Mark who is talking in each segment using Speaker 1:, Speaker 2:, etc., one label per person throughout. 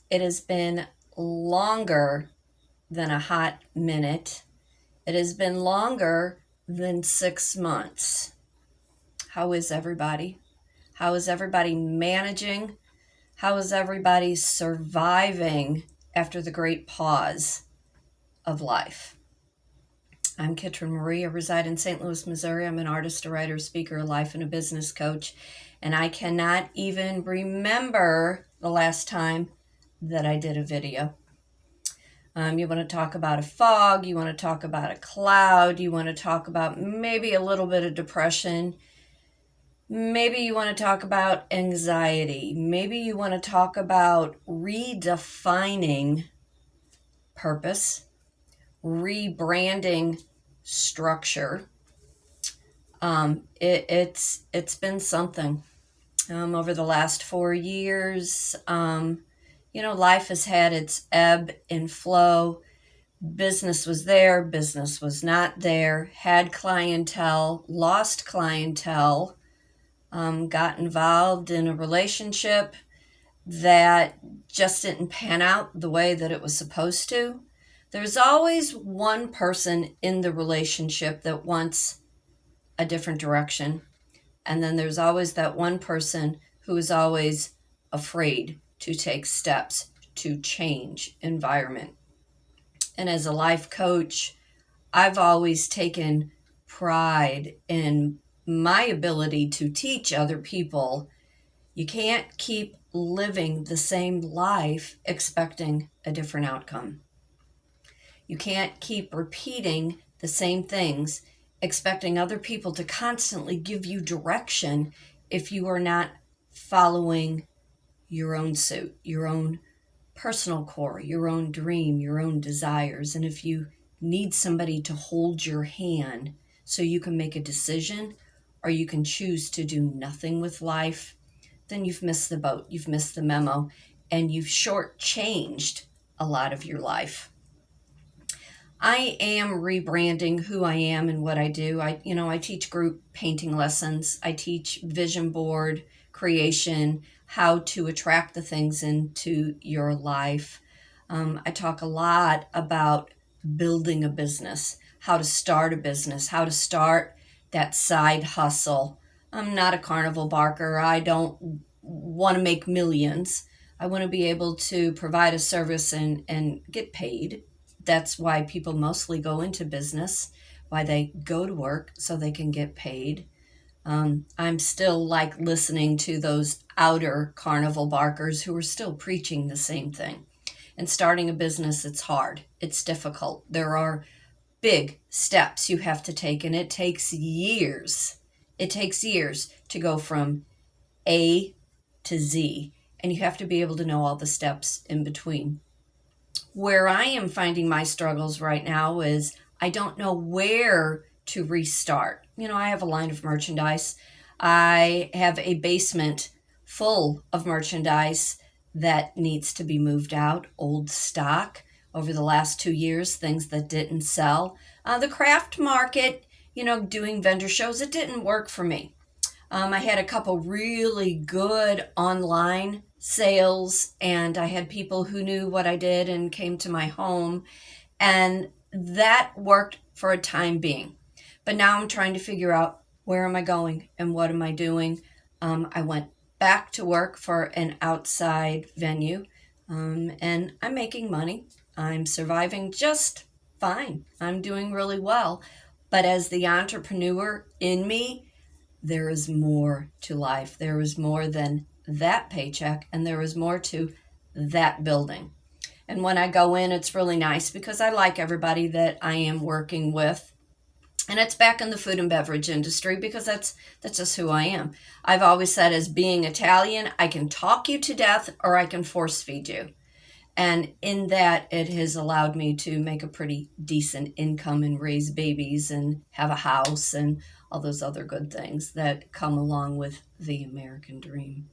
Speaker 1: It has been longer than a hot minute. It has been longer than 6 months. How is everybody? How is everybody managing? How is everybody surviving after the great pause of life? I'm Kitryn Marie. I reside in St. Louis, Missouri. I'm an artist, a writer, speaker, a life and a business coach. And I cannot even remember the last time that I did a video. You want to talk about a fog, you want to talk about a cloud, you want to talk about maybe a little bit of depression, maybe you want to talk about anxiety, maybe you want to talk about redefining purpose, rebranding structure. It's been something over the last 4 years. Life has had its ebb and flow. Business was there, business was not there, had clientele, lost clientele, got involved in a relationship that just didn't pan out the way that it was supposed to. There's always one person in the relationship that wants a different direction. And then there's always that one person who is always afraid to take steps to change environment. And as a life coach, I've always taken pride in my ability to teach other people you can't keep living the same life expecting a different outcome. You can't keep repeating the same things expecting other people to constantly give you direction if you are not following your own suit, your own personal core, your own dream, your own desires. And if you need somebody to hold your hand so you can make a decision or you can choose to do nothing with life, then you've missed the boat, you've missed the memo, and you've shortchanged a lot of your life. I am rebranding who I am and what I do. I teach group painting lessons. I teach vision board creation, how to attract the things into your life. I talk a lot about building a business, how to start a business, how to start that side hustle. I'm not a carnival barker. I don't want to make millions. I want to be able to provide a service and get paid. That's why people mostly go into business, why they go to work so they can get paid. I'm still like listening to those outer carnival barkers who are still preaching the same thing. And starting a business, it's hard. It's difficult. There are big steps you have to take, and it takes years. It takes years to go from A to Z, and you have to be able to know all the steps in between. Where I am finding my struggles right now is I don't know where to restart. I have a line of merchandise. I have a basement full of merchandise that needs to be moved out, old stock over the last 2 years, things that didn't sell. The craft market, doing vendor shows, it didn't work for me. I had a couple really good online sales, and I had people who knew what I did and came to my home, and that worked for a time being. But now I'm trying to figure out, where am I going and what am I doing? I went back to work for an outside venue, and I'm making money. I'm surviving just fine. I'm doing really well. But as the entrepreneur in me, there is more to life. There is more than that paycheck, and there is more to that building. And when I go in, it's really nice because I like everybody that I am working with. And it's back in the food and beverage industry because that's just who I am. I've always said, as being Italian, I can talk you to death or I can force feed you. And in that, it has allowed me to make a pretty decent income and raise babies and have a house and all those other good things that come along with the American dream.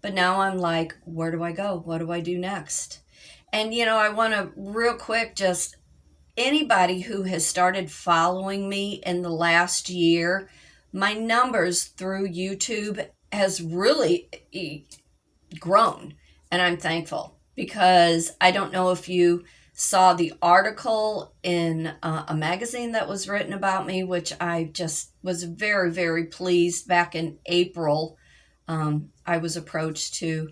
Speaker 1: But now I'm like, where do I go? What do I do next? And, I want to real quick, just anybody who has started following me in the last year, my numbers through YouTube has really grown, and I'm thankful. because I don't know if you saw the article in a magazine that was written about me, which I just was very, very pleased. Back in April, I was approached to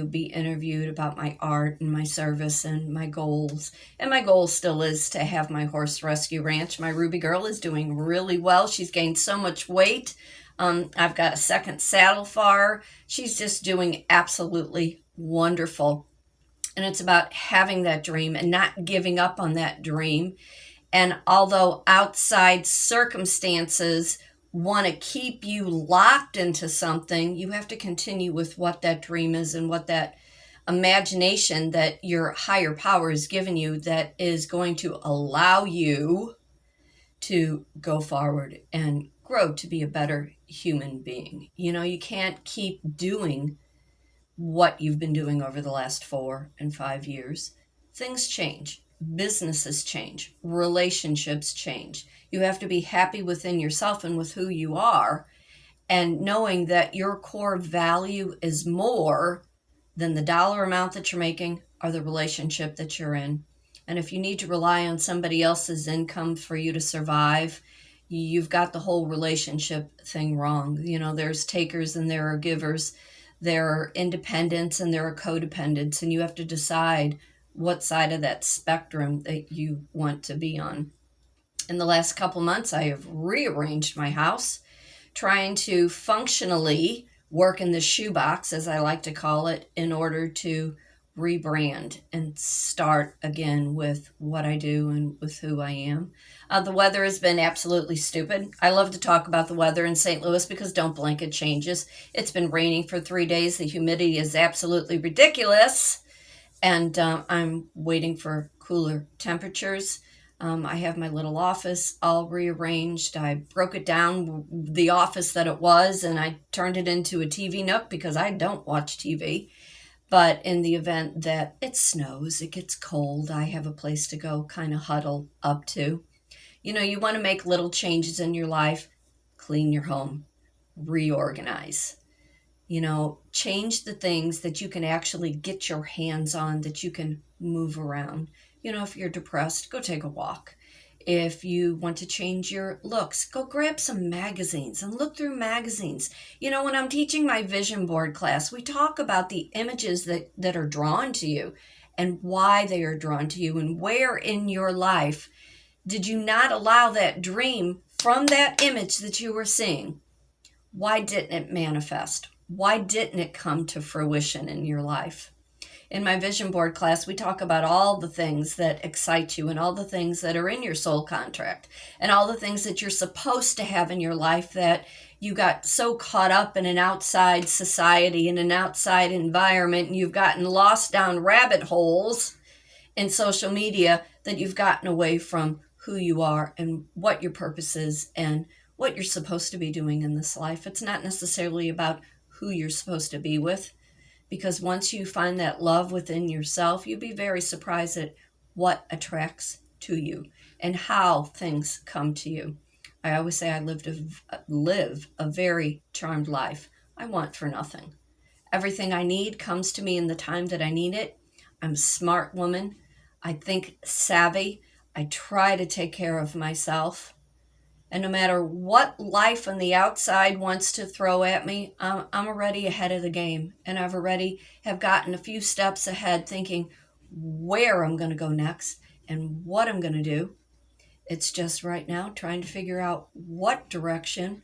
Speaker 1: be interviewed about my art and my service and my goals. And my goal still is to have my horse rescue ranch. My Ruby girl is doing really well. She's gained so much weight. I've got a second saddle for her. She's just doing absolutely wonderful. And it's about having that dream and not giving up on that dream. And although outside circumstances want to keep you locked into something, you have to continue with what that dream is and what that imagination that your higher power has given you that is going to allow you to go forward and grow to be a better human being. You know, you can't keep doing what you've been doing over the last 4 and 5 years. Things change, businesses change, relationships change. You have to be happy within yourself and with who you are, and knowing that your core value is more than the dollar amount that you're making or the relationship that you're in. And if you need to rely on somebody else's income for you to survive, you've got the whole relationship thing wrong. You know, there's takers and there are givers. There are independents and there are codependents, and you have to decide what side of that spectrum that you want to be on. In the last couple months, I have rearranged my house, trying to functionally work in the shoebox, as I like to call it, in order to rebrand and start again with what I do and with who I am. The weather has been absolutely stupid. I love to talk about the weather in St. Louis because don't blink, it changes. It's been raining for 3 days. The humidity is absolutely ridiculous. And I'm waiting for cooler temperatures. I have my little office all rearranged. I broke it down, the office that it was, and I turned it into a TV nook because I don't watch TV. But in the event that it snows, it gets cold, I have a place to go kind of huddle up to. You know, you want to make little changes in your life, clean your home, reorganize. You know, change the things that you can actually get your hands on, that you can move around. You know, if you're depressed, go take a walk. If you want to change your looks, go grab some magazines and look through magazines. You know, when I'm teaching my vision board class, we talk about the images that are drawn to you and why they are drawn to you, and where in your life did you not allow that dream from that image that you were seeing? Why didn't it manifest? Why didn't it come to fruition in your life? In my vision board class, we talk about all the things that excite you and all the things that are in your soul contract and all the things that you're supposed to have in your life that you got so caught up in an outside society and an outside environment, and you've gotten lost down rabbit holes in social media that you've gotten away from who you are and what your purpose is and what you're supposed to be doing in this life. It's not necessarily about who you're supposed to be with, because once you find that love within yourself, you'd be very surprised at what attracts to you and how things come to you. I always say I live a very charmed life. I want for nothing. Everything I need comes to me in the time that I need it. I'm a smart woman. I think savvy. I try to take care of myself. And no matter what life on the outside wants to throw at me, I'm already ahead of the game. And I've already have gotten a few steps ahead, thinking where I'm going to go next and what I'm going to do. It's just right now trying to figure out what direction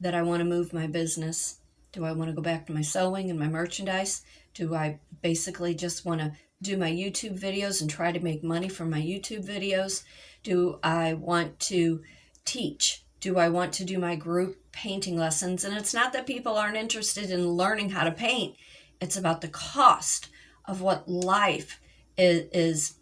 Speaker 1: that I want to move my business. Do I want to go back to my sewing and my merchandise? Do I basically just want to do my YouTube videos and try to make money from my YouTube videos? Do I want to teach? Do I want to do my group painting lessons? And it's not that people aren't interested in learning how to paint. It's about the cost of what life is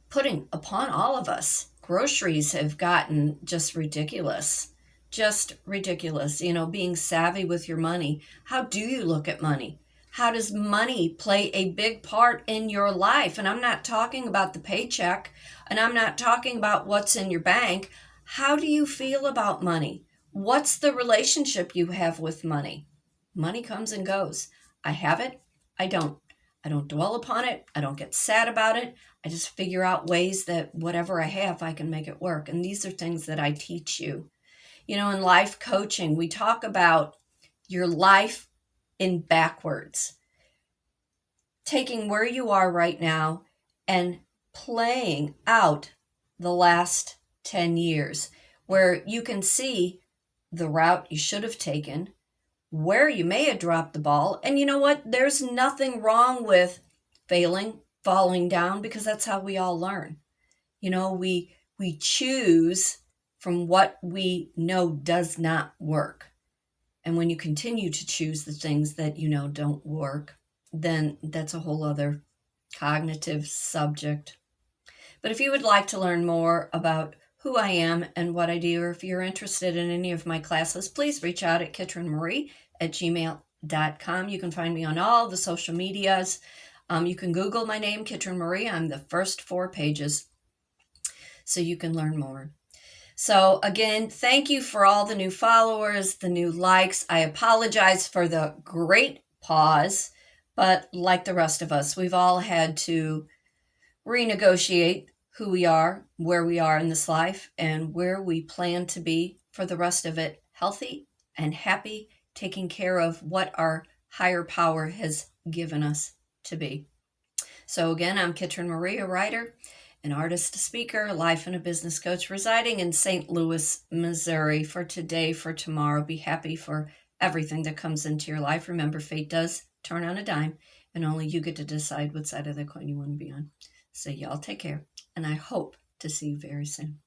Speaker 1: putting upon all of us. Groceries have gotten just ridiculous. Just ridiculous. You know, being savvy with your money. How do you look at money? How does money play a big part in your life? And I'm not talking about the paycheck, and I'm not talking about what's in your bank. How do you feel about money? What's the relationship you have with money? Money comes and goes. I have it. I don't. I don't dwell upon it. I don't get sad about it. I just figure out ways that whatever I have, I can make it work. And these are things that I teach you. You know, in life coaching, we talk about your life in backwards, taking where you are right now and playing out the last 10 years, where you can see the route you should have taken, where you may have dropped the ball. And you know what? There's nothing wrong with failing, falling down, because that's how we all learn. You know, we choose from what we know does not work. And when you continue to choose the things that you know don't work, then that's a whole other cognitive subject. But if you would like to learn more about who I am and what I do, or if you're interested in any of my classes, please reach out at kitrynmarie@gmail.com. You can find me on all the social medias. You can Google my name, Kitryn Marie. I'm the first 4 pages, so you can learn more. So again, thank you for all the new followers, the new likes. I apologize for the great pause, but like the rest of us, we've all had to renegotiate who we are, where we are in this life, and where we plan to be for the rest of it, healthy and happy, taking care of what our higher power has given us to be. So again, I'm Kitryn Marie, a writer, an artist, a speaker, a life and a business coach residing in St. Louis, Missouri. For today, for tomorrow, be happy for everything that comes into your life. Remember, fate does turn on a dime, and only you get to decide what side of the coin you want to be on. So y'all take care, and I hope to see you very soon.